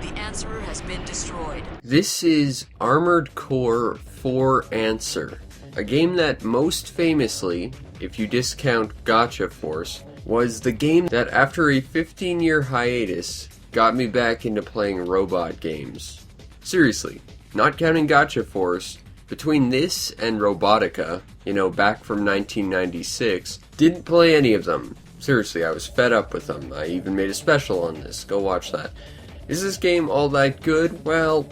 The Answerer has been destroyed. This is Armored Core 4 Answer, a game that most famously, if you discount Gotcha Force, was the game that after a 15-year hiatus got me back into playing robot games. Seriously, not counting Gotcha Force, between this and Robotica, back from 1996, didn't play any of them. Seriously, I was fed up with them. I even made a special on this. Go watch that. Is this game all that good? Well,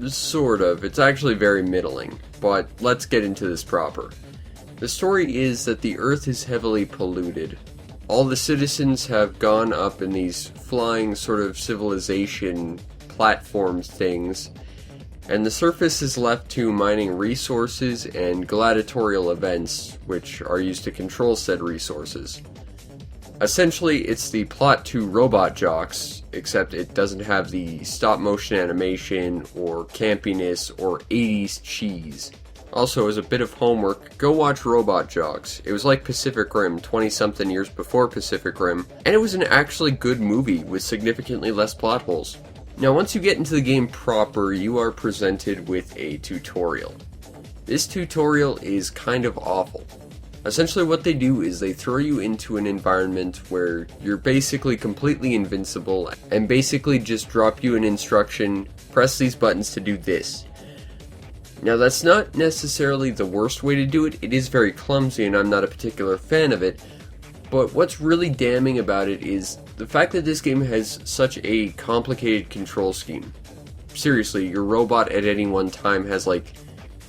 sort of. It's actually very middling. But let's get into this proper. The story is that the Earth is heavily polluted. All the citizens have gone up in these flying sort of civilization platform things, and the surface is left to mining resources and gladiatorial events, which are used to control said resources. Essentially, it's the plot to Robot Jox, except it doesn't have the stop-motion animation, or campiness, or 80s cheese. Also, as a bit of homework, go watch Robot Jox. It was like Pacific Rim 20-something years before Pacific Rim, and it was an actually good movie with significantly less plot holes. Now, once you get into the game proper, you are presented with a tutorial. This tutorial is kind of awful. Essentially what they do is they throw you into an environment where you're basically completely invincible and basically just drop you an instruction, press these buttons to do this. Now that's not necessarily the worst way to do it, it is very clumsy and I'm not a particular fan of it, but what's really damning about it is the fact that this game has such a complicated control scheme. Seriously, your robot at any one time has like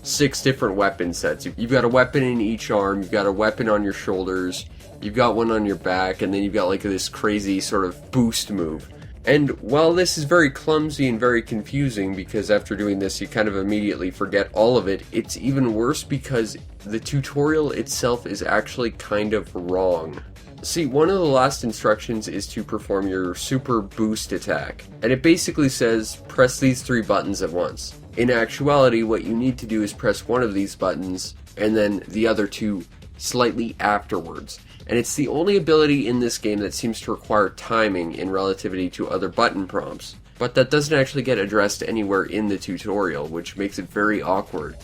6 different weapon sets. You've got a weapon in each arm, you've got a weapon on your shoulders, you've got one on your back, and then you've got like this crazy sort of boost move. And while this is very clumsy and very confusing, because after doing this you kind of immediately forget all of it, it's even worse because the tutorial itself is actually kind of wrong. See, one of the last instructions is to perform your super boost attack, and it basically says, press these 3 buttons at once. In actuality, what you need to do is press one of these buttons, and then the other 2 slightly afterwards. And it's the only ability in this game that seems to require timing in relativity to other button prompts. But that doesn't actually get addressed anywhere in the tutorial, which makes it very awkward.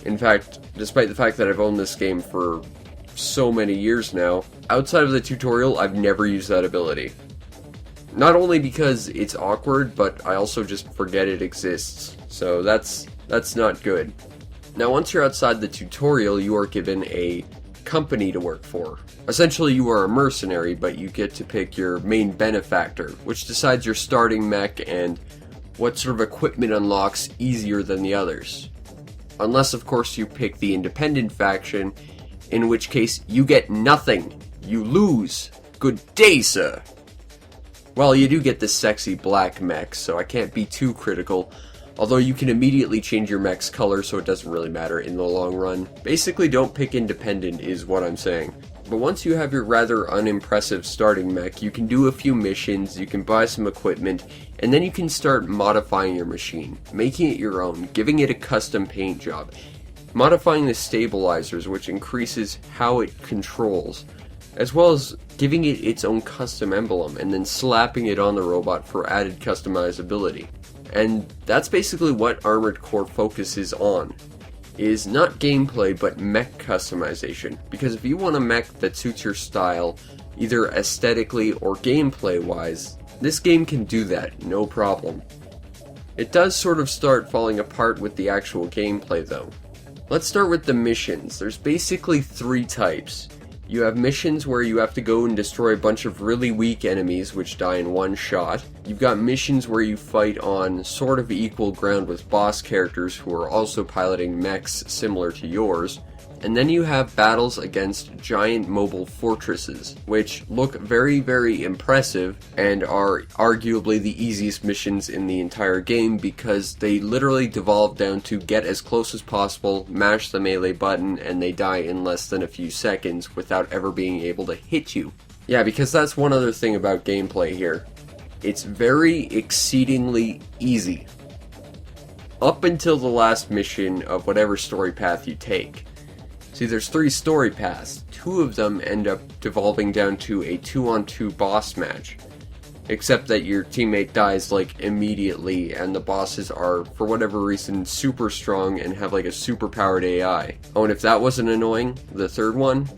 In fact, despite the fact that I've owned this game for so many years now, outside of the tutorial, I've never used that ability. Not only because it's awkward, but I also just forget it exists. So that's not good. Now once you're outside the tutorial, you are given a company to work for. Essentially you are a mercenary, but you get to pick your main benefactor, which decides your starting mech and what sort of equipment unlocks easier than the others. Unless of course you pick the independent faction, in which case you get nothing. You lose. Good day, sir. Well, you do get this sexy black mech, so I can't be too critical. Although you can immediately change your mech's color, so it doesn't really matter in the long run. Basically, don't pick independent is what I'm saying. But once you have your rather unimpressive starting mech, you can do a few missions, you can buy some equipment, and then you can start modifying your machine, making it your own, giving it a custom paint job, modifying the stabilizers, which increases how it controls, as well as giving it its own custom emblem, and then slapping it on the robot for added customizability. And that's basically what Armored Core focuses on, is not gameplay but mech customization, because if you want a mech that suits your style, either aesthetically or gameplay wise, this game can do that, no problem. It does sort of start falling apart with the actual gameplay though. Let's start with the missions. There's basically 3 types. You have missions where you have to go and destroy a bunch of really weak enemies which die in one shot. You've got missions where you fight on sort of equal ground with boss characters who are also piloting mechs similar to yours. And then you have battles against giant mobile fortresses, which look very, very impressive and are arguably the easiest missions in the entire game because they literally devolve down to get as close as possible, mash the melee button, and they die in less than a few seconds without ever being able to hit you. Yeah, because that's one other thing about gameplay here. It's very exceedingly easy. Up until the last mission of whatever story path you take. See, there's 3 story paths. 2 of them end up devolving down to a 2-on-2 boss match. except that your teammate dies like immediately and the bosses are, for whatever reason, super strong and have like a super powered AI. Oh, and if that wasn't annoying, the third one,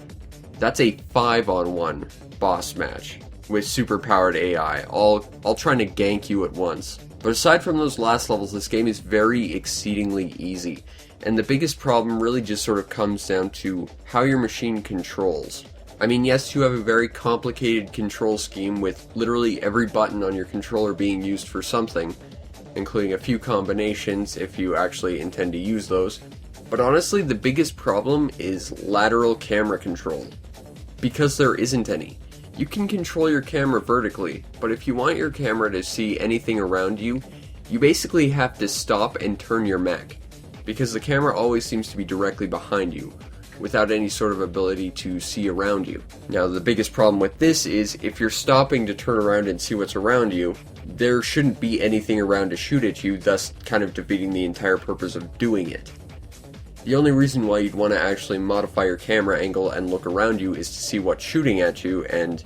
that's a 5-on-1 boss match with super powered AI, all trying to gank you at once. But aside from those last levels, this game is very exceedingly easy, and the biggest problem really just sort of comes down to how your machine controls. I mean, yes, you have a very complicated control scheme with literally every button on your controller being used for something, including a few combinations if you actually intend to use those. But honestly, the biggest problem is lateral camera control, because there isn't any. You can control your camera vertically, but if you want your camera to see anything around you, you basically have to stop and turn your mech, because the camera always seems to be directly behind you, without any sort of ability to see around you. Now, the biggest problem with this is, if you're stopping to turn around and see what's around you, there shouldn't be anything around to shoot at you, thus kind of defeating the entire purpose of doing it. The only reason why you'd want to actually modify your camera angle and look around you is to see what's shooting at you, and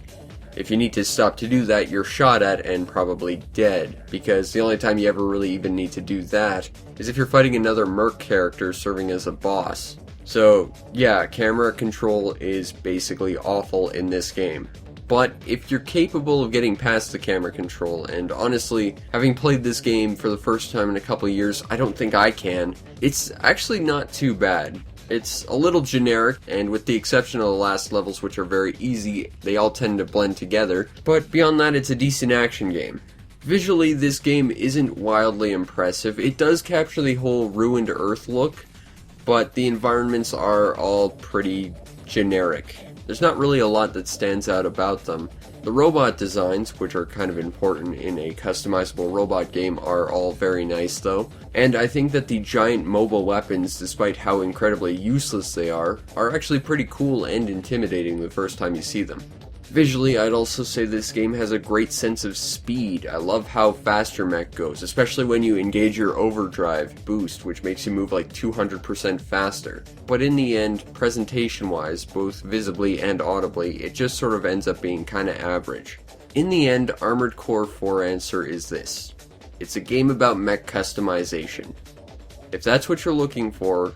if you need to stop to do that, you're shot at and probably dead, because the only time you ever really even need to do that is if you're fighting another merc character serving as a boss. So yeah, camera control is basically awful in this game. But if you're capable of getting past the camera control, and honestly, having played this game for the first time in a couple of years, I don't think I can, it's actually not too bad. It's a little generic, and with the exception of the last levels, which are very easy, they all tend to blend together, but beyond that, it's a decent action game. Visually, this game isn't wildly impressive. It does capture the whole ruined Earth look, but the environments are all pretty generic. There's not really a lot that stands out about them. The robot designs, which are kind of important in a customizable robot game, are all very nice though. And I think that the giant mobile weapons, despite how incredibly useless they are actually pretty cool and intimidating the first time you see them. Visually, I'd also say this game has a great sense of speed. I love how fast your mech goes, especially when you engage your overdrive boost, which makes you move like 200% faster. But in the end, presentation-wise, both visibly and audibly, it just sort of ends up being kinda average. In the end, Armored Core 4 Answer is this. It's a game about mech customization. If that's what you're looking for,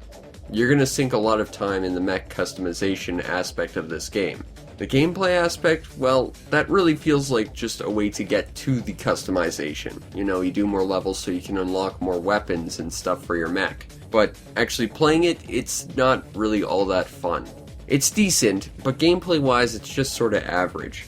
you're gonna sink a lot of time in the mech customization aspect of this game. The gameplay aspect, well, that really feels like just a way to get to the customization. You know, you do more levels so you can unlock more weapons and stuff for your mech. But actually playing it, it's not really all that fun. It's decent, but gameplay-wise, it's just sorta average.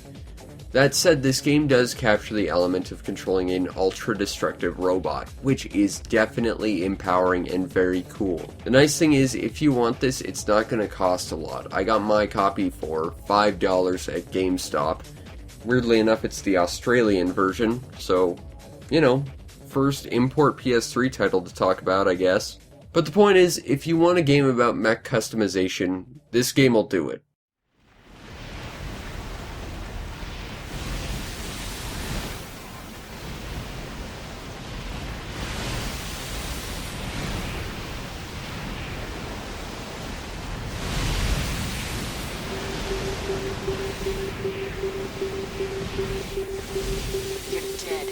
That said, this game does capture the element of controlling an ultra-destructive robot, which is definitely empowering and very cool. The nice thing is, if you want this, it's not going to cost a lot. I got my copy for $5 at GameStop. Weirdly enough, it's the Australian version, so, you know, first import PS3 title to talk about, I guess. But the point is, if you want a game about mech customization, this game will do it. You're dead.